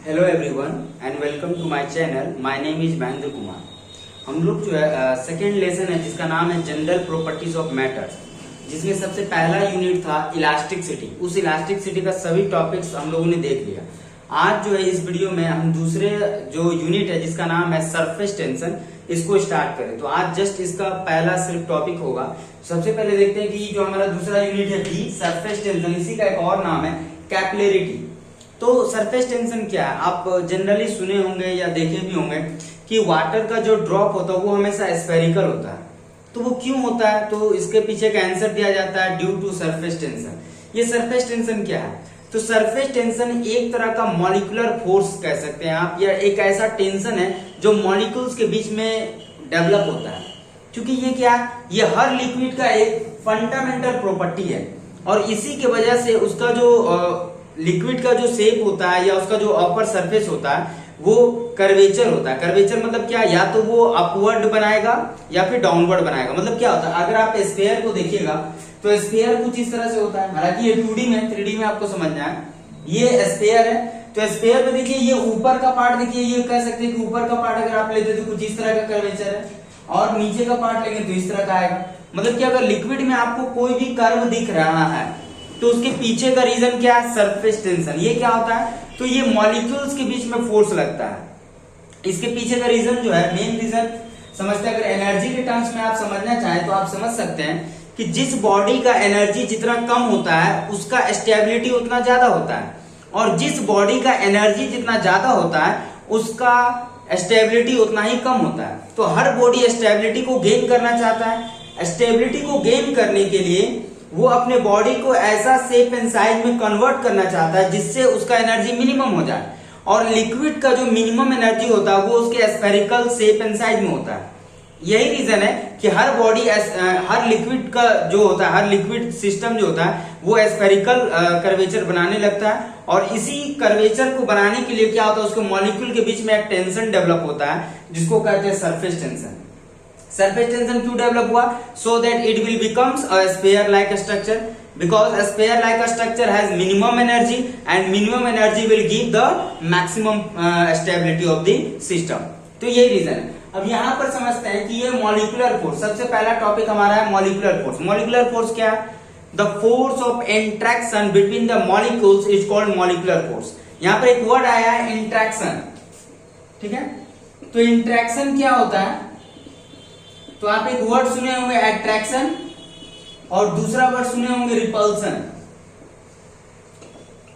Hello everyone and welcome to my channel. My name is Mahendra Kumar. हम लोग जो है सेकेंड लेसन है जिसका नाम है जनरल प्रॉपर्टीज ऑफ मैटर, जिसमें सबसे पहला यूनिट था इलास्टिसिटी। उस इलास्टिसिटी का सभी टॉपिक्स हम लोगों ने देख लिया। आज जो है इस वीडियो में हम दूसरे जो यूनिट है जिसका नाम है सरफेस टेंशन, इसको स्टार्ट करें। तो आज जस्ट इसका पहला सिर्फ टॉपिक होगा। सबसे पहले देखते हैं कि जो हमारा दूसरा यूनिट है बी सरफेस टेंशन, इसी का एक और नाम है कैपिलरिटी। तो सरफेस टेंशन क्या है, आप जनरली सुने होंगे या देखे भी होंगे कि वाटर का जो ड्रॉप होता है वो हमेशा स्फेरिकल होता है। तो वो क्यों होता है, तो इसके पीछे का आंसर दिया जाता है ड्यू टू सरफेस टेंशन। ये सरफेस टेंशन क्या है, तो सरफेस टेंशन एक तरह का मॉलिक्यूलर फोर्स कह सकते हैं आप, या एक ऐसा टेंशन है जो मॉलिक्यूल्स के बीच में डेवलप होता है। क्योंकि ये क्या है, ये हर लिक्विड का एक फंडामेंटल प्रॉपर्टी है और इसी के वजह से उसका जो लिक्विड का जो शेप होता है या उसका जो अपर सरफेस होता है वो कर्वेचर होता है। कर्वेचर मतलब क्या, या तो वो अपवर्ड बनाएगा या फिर डाउनवर्ड बनाएगा। मतलब क्या होता है, अगर आप स्फीयर को देखिएगा तो स्फीयर कुछ इस तरह से होता है। हालांकि ये 2D में, 3D में आपको समझना है। ये स्फीयर है, तो स्फीयर में देखिए ये ऊपर का पार्ट, देखिए ये कह सकते हैं कि ऊपर का पार्ट अगर आप लेते तो कुछ इस तरह का कर्वेचर है, और नीचे का पार्ट लेंगे तो इस तरह का आएगा। मतलब कि अगर लिक्विड में आपको कोई भी कर्व दिख रहा है तो उसके पीछे का रीजन क्या है, सरफेस टेंशन। ये क्या होता है, तो ये मॉलिक्यूल्स के बीच में फोर्स लगता है। इसके पीछे का रीजन जो है, मेन रीजन समझते हैं। अगर एनर्जी के टर्म्स में आप समझना चाहें तो आप समझ सकते हैं कि जिस बॉडी का एनर्जी जितना कम होता है उसका स्टेबिलिटी उतना ज्यादा होता है, और जिस बॉडी का एनर्जी जितना ज्यादा होता है उसका स्टेबिलिटी उतना ही कम होता है। तो हर बॉडी स्टेबिलिटी को गेन करना चाहता है। स्टेबिलिटी को गेन करने के लिए वो अपने बॉडी को ऐसा शेप एंड साइज में कन्वर्ट करना चाहता है जिससे उसका एनर्जी मिनिमम हो जाए, और लिक्विड का जो मिनिमम एनर्जी होता है वो उसके स्फेरिकल शेप एंड साइज में होता है। यही रीजन है कि हर बॉडी, हर लिक्विड का जो होता है, हर लिक्विड सिस्टम जो होता है वो स्फेरिकल कर्वेचर बनाने लगता है। और इसी कर्वेचर को बनाने के लिए क्या होता है, उसके मॉलिक्यूल के बीच में एक टेंशन डेवलप होता है जिसको कहते हैं सरफेस टेंशन। सरफेस टेंशन क्यों डेवलप हुआ, so that it will becomes a sphere like structure, because a sphere like a structure has minimum energy and minimum energy will give the maximum stability of the system। तो यही reason है। अब यहाँ पर समझते हैं कि ये मॉलिक्यूलर फोर्स, सबसे पहला टॉपिक हमारा है मॉलिक्यूलर फोर्स। मॉलिक्यूलर फोर्स क्या है, the force of interaction between the molecules is called molecular force. यहाँ पर एक वर्ड आया है इंट्रैक्शन, ठीक है। तो इंट्रैक्शन क्या होता है, तो आप एक वर्ड सुने होंगे एट्रैक्शन, और दूसरा वर्ड सुने होंगे रिपल्सन।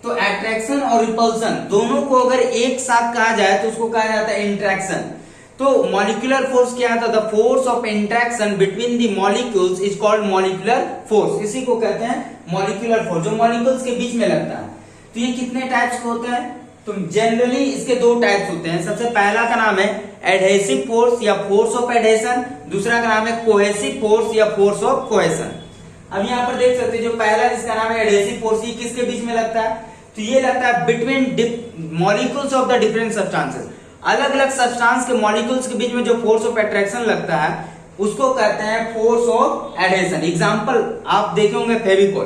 तो एट्रैक्शन और रिपल्सन दोनों को अगर एक साथ कहा जाए तो उसको कहा जाता है इंट्रैक्शन। तो मॉलिक्यूलर फोर्स क्या था, the force of interaction between the molecules is called molecular force. इसी को कहते हैं मॉलिक्यूलर फोर्स, जो मॉलिक्यूल्स के बीच में लगता है। तो ये कितने टाइप्स के होते हैं, तो जनरली इसके दो टाइप्स होते हैं। सबसे पहला का नाम है एडहेसिव फोर्स या फोर्स ऑफ एडहेशन, दूसरा का नाम है कोहेसिव फोर्स या फोर्स ऑफ कोहेशन। अब यहाँ पर देख सकते हैं जो पहला जिसका नाम है एडहेसिव फोर्स, ये किसके बीच में लगता है, तो ये लगता है between molecules of the different substances. अलग अलग सब्सटेंस के मॉलिक्यूल्स के बीच में जो फोर्स ऑफ अट्रैक्शन लगता है उसको कहते हैं फोर्स ऑफ एडहेशन। एग्जांपल आप देखे होंगे फेविकॉल,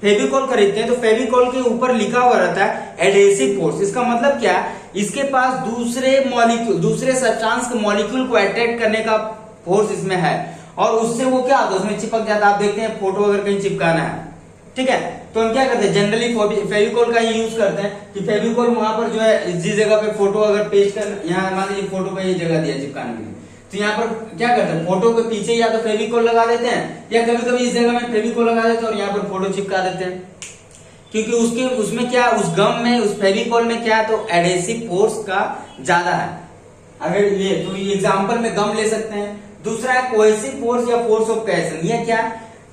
फेविकॉल खरीदते हैं तो फेविकॉल के ऊपर लिखा हुआ रहता है एडहेसिव फोर्स। इसका मतलब क्या, इसके पास दूसरे मॉलिक्यूल, दूसरे सब्सटेंस के मॉलिक्यूल को अट्रैक्ट करने का फोर्स इसमें है, और उससे वो क्या होता है, उसमें चिपक जाता है। आप देखते हैं फोटो अगर कहीं चिपकाना है, ठीक है, तो हम क्या करते हैं, जनरली फेविकॉल का ही यूज करते हैं कि फेविकॉल वहां पर जो है जिस जगह पे फोटो अगर पेस्ट कर, यहाँ मान लीजिए फोटो का ये जगह दिया चिपकाने के लिए, तो यहाँ पर क्या करते हैं, फोटो के पीछे या तो फेविकॉल लगा देते हैं, या कभी कभी इस जगह में फेविकॉल लगा देते हैं और यहाँ पर फोटो चिपका देते हैं। क्योंकि उसके उसमें क्या, उस गम में, उस फेविकॉल में क्या है, तो एडहेसिव फोर्स का ज्यादा है। अगर ये तो एग्जाम्पल में गम ले सकते हैं। दूसरा है कोहेसिव फोर्स या फोर्स ऑफ कोहेशन। ये क्या,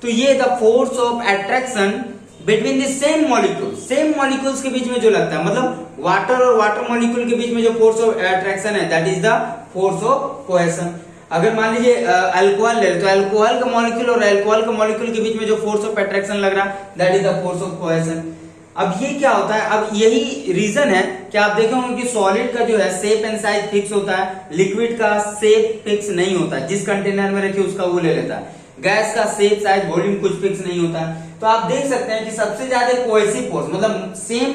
तो ये the force of attraction between the same molecule, same molecules के बीच में जो लगता है, मतलब वाटर और वाटर मॉलिक्यूल के बीच में जो फोर्स ऑफ अट्रैक्शन है that is the force of cohesion. अगर मान लीजिए अल्कोहल ले तो अल्कोहल का मॉलिक्यूल और अल्कोहल का मॉलिक्यूल के बीच में जो फोर्स ऑफ अट्रैक्शन लग रहा है that is the force of cohesion. अब ये क्या होता है, अब यही रीजन है कि आप देखे होंगे कि सॉलिड का जो है शेप एंड साइज फिक्स होता है, लिक्विड का शेप फिक्स नहीं होता, जिस कंटेनर में रखिए उसका वो ले लेता है। गैस का शेप साइज वॉल्यूम कुछ फिक्स नहीं होता। तो आप देख सकते हैं कि सबसे ज्यादा कोहेसिव फोर्स, मतलब सेम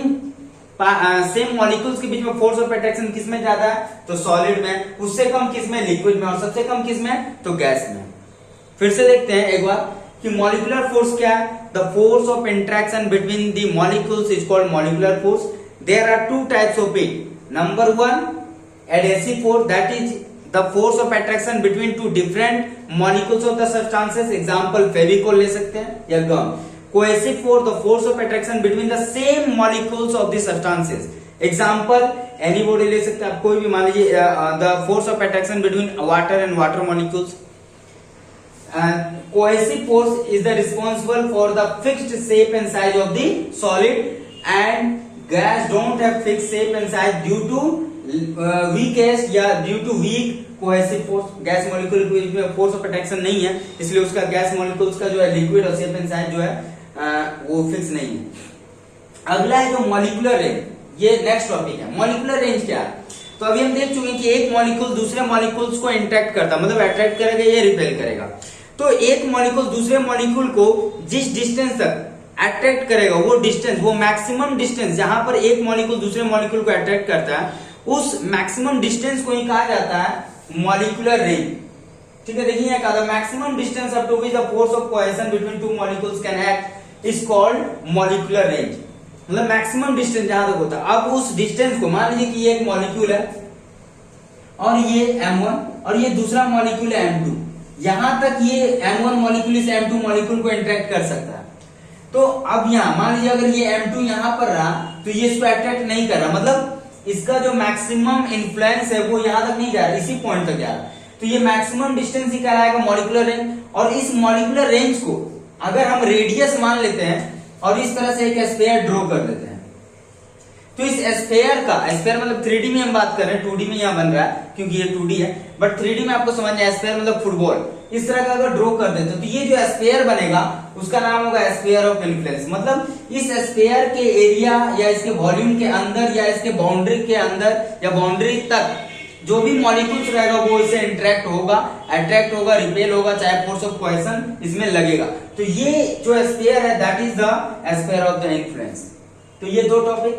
सेम मॉलिक्यूल्स के बीच में फोर्स ऑफ अट्रैक्शन किस में ज्यादा है, तो सॉलिड में, उससे कम किस में, लिक्विड में, और सबसे कम किस में, तो गैस में। फिर से देखते हैं एक बार कि मॉलिक्यूलर फोर्स क्या है। The force of interaction between the molecules is called molecular force. There are two types of it. Number one, adhesive force, that is the force of attraction between two different molecules of the substances. Example Fevicol ले सकते हैं या gum. Cohesive force, the force of attraction between the same molecules of the substances. Example anybody ले सकते हैं आप, कोई भी, मान लीजिए the force of attraction between water and water molecules. Cohesive force is the responsible for the fixed shape and size of the solid, and gas don't have fixed shape and size due to weakest या due to weak cohesive force। Gas molecule की force of attraction नहीं है, इसलिए उसका gas molecules का जो है liquid और शेप एंड साइज जो है वो फिक्स नहीं है। अगला है जो मॉलिक्यूलर रेंज, ये नेक्स्ट टॉपिक है। मॉलिक्यूलर रेंज क्या है, तो अभी हम देख चुके हैं कि एक मॉलिक्यूल दूसरे मॉलिक्यूल्स को इंटरेक्ट करता, मतलब अट्रैक्ट करेगा या रिपेल करेगा। तो एक मॉलिक्यूल दूसरे मॉलिक्यूल को जिस डिस्टेंस तक अट्रैक्ट करेगा, वो डिस्टेंस, वो मैक्सिमम डिस्टेंस जहां पर एक मॉलिक्यूल दूसरे मॉलिक्यूल को अट्रैक्ट करता है, उस मैक्सिमम डिस्टेंस को ही कहा जाता है मॉलिक्यूलर रेंज। ठीक है, देखिए यहां कहा, maximum distance up to which the force of cohesion between two molecules can act is called molecular range. मतलब मैक्सिमम डिस्टेंस जहां तक होता है। अब उस डिस्टेंस को, मान लीजिए कि ये एक मॉलिक्यूल है और ये M1 और ये दूसरा मॉलिक्यूल है M2, यहां तक ये M1 मॉलिक्यूल इस M2 मॉलिक्यूल को इंटरेक्ट कर सकता है। तो अब यहां मान लीजिए अगर ये M2 यहां पर रहा तो ये इसको अट्रैक्ट नहीं कर रहा, मतलब इसका जो मैक्सिमम इन्फ्लुएंस है वो यहां तक नहीं जा रहा, इसी पॉइंट तक जा रहा। तो ये मैक्सिमम डिस्टेंस ही कहलाएगा मॉलिक्यूलर रेंज। और इस मॉलिक्यूलर रेंज को अगर हम रेडियस मान लेते हैं और इस तरह से एक स्फीयर ड्रॉ कर लेते हैं, तो इस स्फीयर का, स्फीयर मतलब 3D में हम बात कर रहे हैं, 2D में यहां बन रहा है क्योंकि ये 2D है, बट 3D में आपको समझ आए, स्फीयर मतलब फुटबॉल, इस तरह का अगर ड्रॉ कर देते हो तो ये जो स्फीयर बनेगा उसका नाम होगा स्फीयर ऑफ इन्फ्लुएंस। मतलब इस स्फीयर के एरिया या इसके वॉल्यूम के अंदर या इसके बाउंड्री के अंदर या बाउंड्री तक जो भी मॉलिक्यूल्स रहेगा वो इससे इंटरेक्ट होगा, अट्रैक्ट होगा, रिपेल होगा, चाहे फोर्स ऑफ कोहेजन इसमें लगेगा। तो ये जो स्फीयर है that is the sphere of the influence. तो ये दो टॉपिक,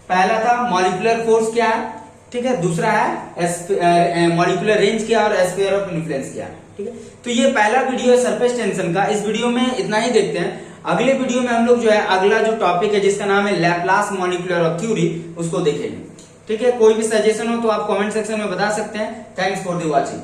पहला था मॉलिक्यूलर फोर्स क्या है, ठीक है, दूसरा है मॉलिक्यूलर रेंज क्या और स्फीयर ऑफ इन्फ्लुएंस क्या है। ठीक है, तो ये पहला वीडियो है सरफेस टेंशन का। इस वीडियो में इतना ही देखते हैं। अगले वीडियो में हम लोग जो है अगला जो टॉपिक है जिसका नाम है लैप्लास मॉलिक्यूलर थ्योरी, उसको देखेंगे। ठीक है, कोई भी सजेशन हो तो आप कमेंट सेक्शन में बता सकते हैं। Thanks for the watching.